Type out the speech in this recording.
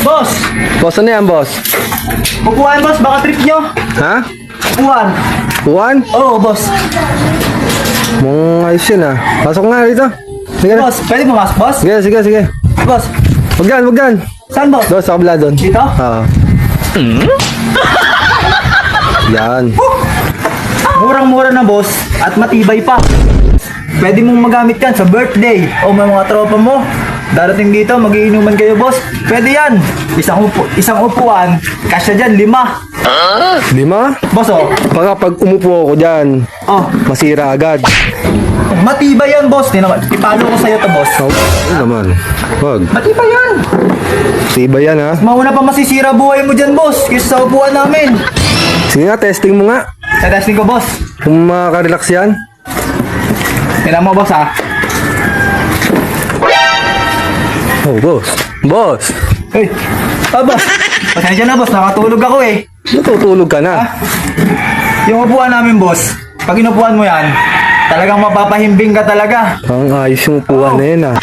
Boss! Boss, ano yan, boss? Upuan, boss. Baka trip nyo. Ha? Upuan. Juan? Oo, boss. Mong ayos yun ah. Pasok nga rito. Sige na. Boss, pwede pumasok, boss? Sige, sige, sige. Boss, Wag yan, wag yan. saan, boss? Doon, sa kabila doon. Dito? Oo. Yan. Murang-mura na, boss. At matibay pa. Pwede mong magamit yan sa birthday o may mga tropa mo. Darating dito, magiinuman kayo, boss. Pwede yan. Isang upuan, kasya dyan, 5. 5? Boss, oh. Baka pag umupo ako dyan, Oh, masira agad. matibay yan, boss. Ipalo ko sa'yo to, boss. Oh, ano naman? Wag. Matibay yan. Tiba yan ha. Mauna pa masisira buhay mo dyan, boss. Kaysa sa upuan namin. Sige nga, testing mo nga. Sa testing ko, boss. Kung makaka-relax yan. Tingnan mo, boss, ha. Oh, boss. Boss! Hey. Boss. Pasensya na, boss. Nakatulog ako, eh. Natutulog ka na. Yung upuan namin, boss. Pag inupuan mo yan, talagang mapapahimbing ka talaga. Ang ayos yung upuan na yun ah.